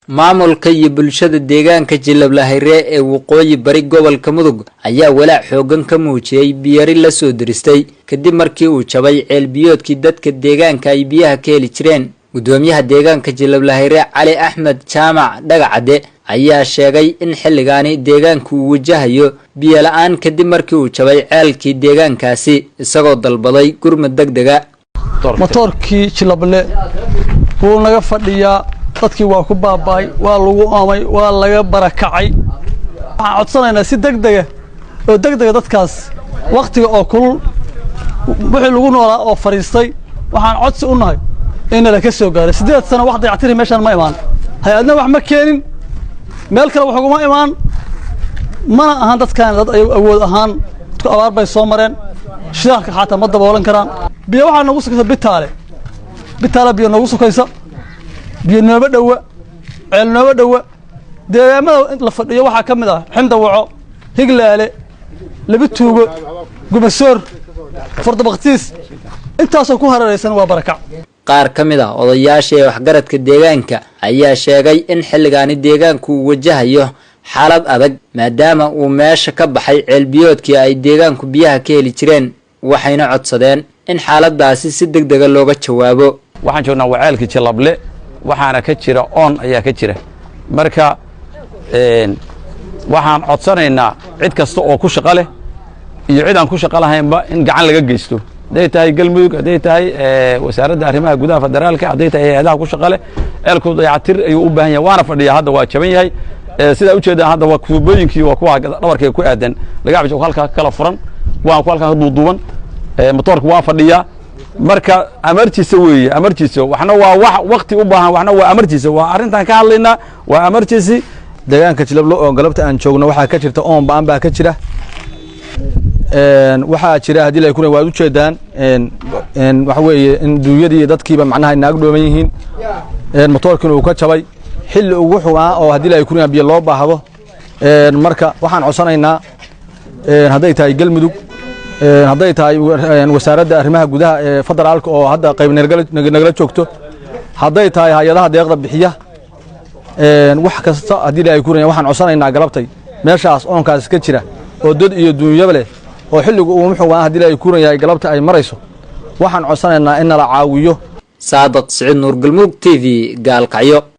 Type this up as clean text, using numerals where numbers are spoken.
maamulka iyo bulshada deegaanka Jilablahayree ee waqooyi bari gobolka Mudug ayaa walaac xoogan ka muujiyay biyari la soo diristay kadib markii uu jabay ceel biyoodkii dadka deegaanka ay biyaha ka heli jireen. gudoomiyaha deegaanka Jilablahayree Cali Axmed Jaamac Dhagacade ayaa sheegay in xilligaani deegaanku uu wajahayo biyo la'aan kadib markii uu jabay ceelkii deegaankaasi isagoo dalbaday gurmad degdeg ah. motorkii Jilable wuu naga fadhiyaa dadkii waa ku baabay waa lagu aamay waa laga barakacay waxaan codsanaynaa si degdeg dadkaas waqtiga oo kulul wixii lagu noolaa oo fariistay waxaan codsi u nahay in la ka soo gaaro 8 sano wax dayactir meeshan ma imaan hay'adna wax ma keenin meel kale wax ugu ma imaan mana ahaan dadkan dad ay awood ahaan abaar bay soo mareen shirarka xataa ma daboolan karaan biyo waxa nagu sokaysa bitaale biyo nagu sokaysa biyo nooba dhawa ceel nooba dhawa deegaamada la fadhiyo waxa kamid ah xinda waco higlaale laba tuugo gubasoor furdabaqtiis intaas oo ku hareeraysan waa barakac. qaar kamid ah odayaasha waxgaradka deegaanka ayaa sheegay in xilligaani deegaanku uu wajahayo xaalad adag maadaama uu meesha ka baxay ceel biyoodkii ay deegaanku biyaha ka heli jireen waxayna codsadeen in xaaladaasi si degdeg ah looga jawaabo. waxaan joognaa wacaalka Jilable waxaana ka jira ayaa ka jira marka waxaan codsanaynaa cid kasta oo ku shaqo leh iyo cid aan ku shaqo lahaynba in gacan laga geysto haday tahay galmudug haday tahay wasaaradda arrimaha gudaha federaalka haday tahay hay'adaha ku shaqo leh eelku dayactir ayuu u baahan yahay waana fadhiya hadda waa jaban yahay sida u jeedaan hadda waa kuubooyinkii waa kuwa dhabarkay ku aadan laga cabjo halka kala furan waa ku halka duuduuban motorku waa fadhiya marka amartiisa weeye amartiisa waxna waa wax waqti u baahan waxna waa amartiisa waa arintan ka hadlaynaa waa amartiisi deegaanka Jilable oo galabta aan joogno waxa ka jirta baan baa ka jira waxa jira hadii ay ku waa u jeedaan waxa weeye in duuyadii dadkiiba macnaha inaag dhooman yihiin motorkuna uu ka jabay xilli ugu xumaa oo hadii ay ku biyo loo baahdo marka waxaan codsanaynaa haday tahay galmudug haday tahay wasaaradda arrimaha gudaha ee federaalka oo hadda qayb nagala joogto haday tahay hay'adaha deeqda bixiya wax kasta hadii ay ku waxaan codsanaynaa galabtay meeshaas oonkaas ka jira oo dad iyo duunyaba leh oo xilligu uu muxuu hadii ay ku yahay galabta ay marayso waxaan codsanaynaa in la caawiyo. Saadaq Saciid Nuur Galmudug TV Gaalkacyo.